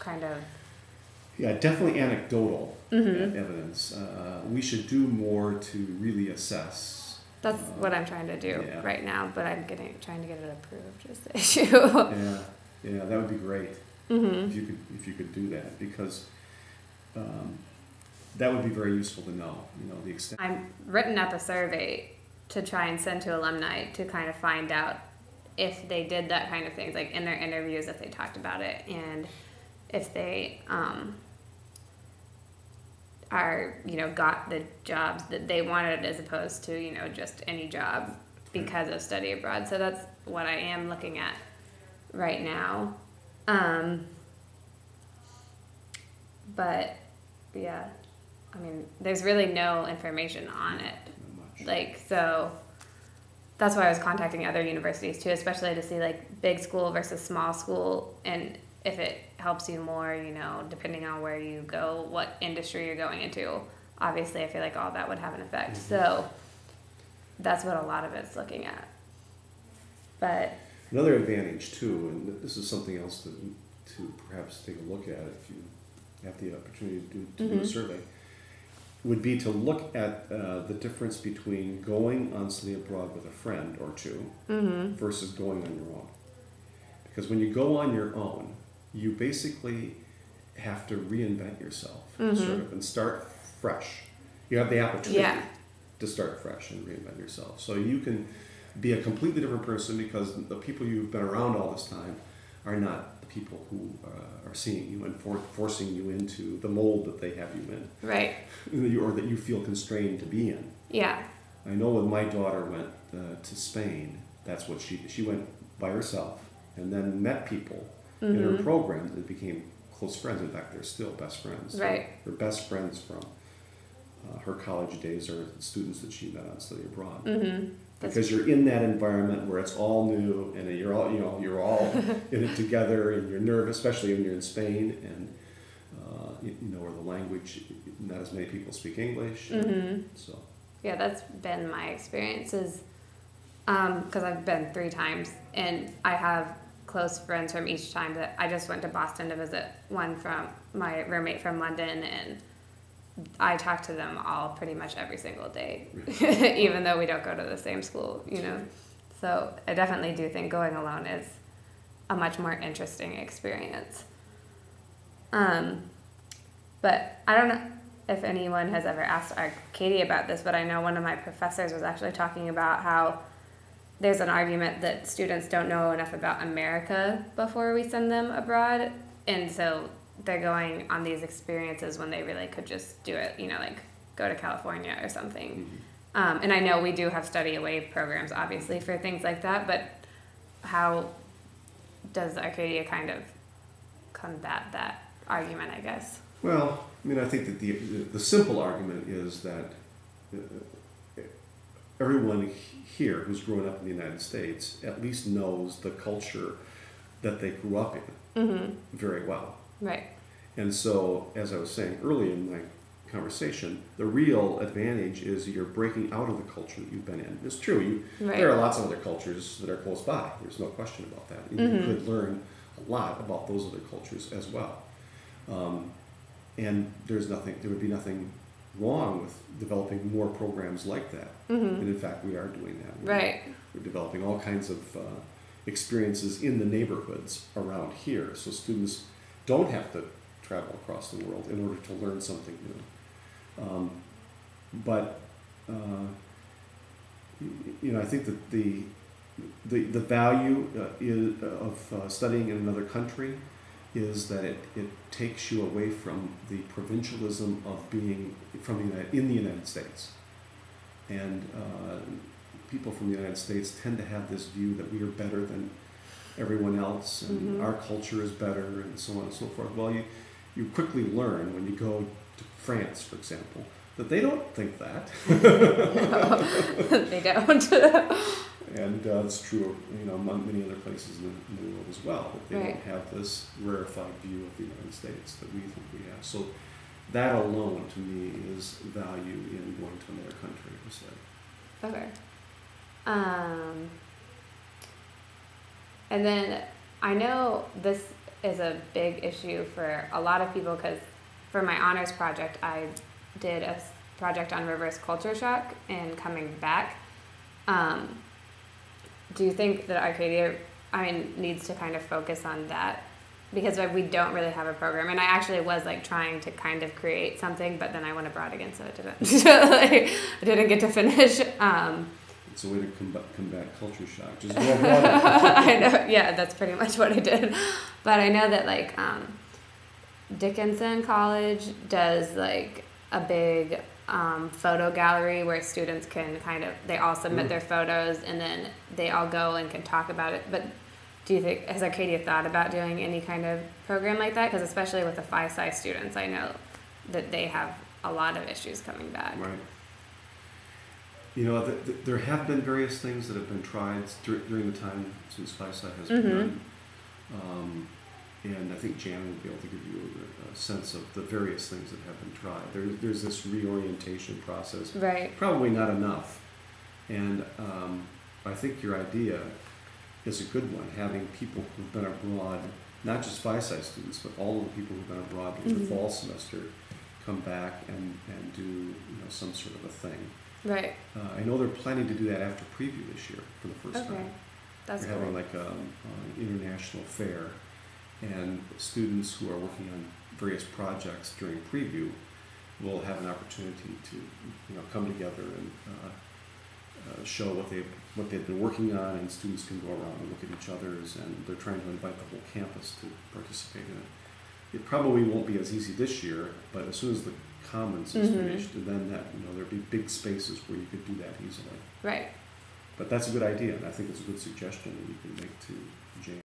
kind of... Yeah, definitely anecdotal evidence. We should do more to really assess. That's what I'm trying to do right now, but I'm trying to get it approved is the issue. Yeah, that would be great if you could do that, because that would be very useful to know. The extent. I've written up a survey to try and send to alumni to kind of find out if they did that kind of things, like in their interviews, if they talked about it, and if they got the jobs that they wanted, as opposed to just any job because of study abroad. So that's what I am looking at right now. But yeah, I mean, there's really no information on it. So that's why I was contacting other universities too, especially to see big school versus small school, and if it helps you more, depending on where you go, what industry you're going into. Obviously, I feel like all that would have an effect. So that's what a lot of it's looking at. But another advantage too, and this is something else to perhaps take a look at if you have the opportunity to do a survey, would be to look at the difference between going on study abroad with a friend or two versus going on your own. Because when you go on your own, you basically have to reinvent yourself sort of and start fresh. You have the opportunity to start fresh and reinvent yourself. So you can be a completely different person, because the people you've been around all this time are not the people who are seeing you and forcing you into the mold that they have you in. Right. Or that you feel constrained to be in. Yeah. I know when my daughter went to Spain, that's what she went by herself and then met people in her program that became close friends. In fact, they're still best friends. Right. Her best friends from her college days are students that she met on study abroad. Because you're in that environment where it's all new, and you're all in it together, and you're nervous, especially when you're in Spain, and where the language, not as many people speak English. So yeah, that's been my experiences, because I've been 3 times, and I have close friends from each time. That I just went to Boston to visit one from my roommate from London, and I talk to them all pretty much every single day, even though we don't go to the same school, So I definitely do think going alone is a much more interesting experience. But I don't know if anyone has ever asked Arcadia about this, but I know one of my professors was actually talking about how there's an argument that students don't know enough about America before we send them abroad, and so they're going on these experiences when they really could just do it, go to California or something. And I know we do have study away programs, obviously, for things like that, but how does Arcadia kind of combat that argument, I guess? Well, I mean, I think that the simple argument is that everyone here who's grown up in the United States at least knows the culture that they grew up in very well. Right. And so, as I was saying early in my conversation, the real advantage is you're breaking out of the culture that you've been in. It's true, there are lots of other cultures that are close by. There's no question about that. And you could learn a lot about those other cultures as well. And there would be nothing wrong with developing more programs like that. And in fact, we are doing that. We're developing all kinds of experiences in the neighborhoods around here, so students don't have to travel across the world in order to learn something new. But I think that the value of studying in another country is that it takes you away from the provincialism of being in the United States. And people from the United States tend to have this view that we are better than everyone else, and our culture is better, and so on and so forth. Well, you quickly learn when you go to France, for example, that they don't think that. No, they don't. And it's true, among many other places in the world as well, that they don't have this rarefied view of the United States that we think we have. So that alone, to me, is value in going to another country, per se. Okay. And then I know this is a big issue for a lot of people, because for my honors project, I did a project on reverse culture shock and coming back. Do you think that Arcadia, needs to kind of focus on that? Because we don't really have a program, and I actually was like trying to kind of create something, but then I went abroad again, so it didn't. So I didn't get to finish. It's a way to combat culture shock. Just go abroad. I know, yeah, that's pretty much what I did. But I know that like Dickinson College does like a big photo gallery where students can they all submit their photos, and then they all go and can talk about it. But do you think, has Arcadia thought about doing any kind of program like that? Because especially with the Phi-Sci students, I know that they have a lot of issues coming back. Right. You know, there have been various things that have been tried during the time since Phi-Sci has been done. And I think Jan will be able to give you a sense of the various things that have been tried. There's this reorientation process. Right. Probably not enough. And I think your idea is a good one, having people who've been abroad, not just Phi-Sci students, but all of the people who've been abroad in the fall semester come back and do some sort of a thing. Right. I know they're planning to do that after preview this year for the first time. That's They're having like an international fair, and students who are working on various projects during preview will have an opportunity to come together and show what they've been working on, and students can go around and look at each other's, and they're trying to invite the whole campus to participate in it. It probably won't be as easy this year, but as soon as the Commons is finished, and then there'll be big spaces where you could do that easily. Right. But that's a good idea, and I think it's a good suggestion that you can make to Jane.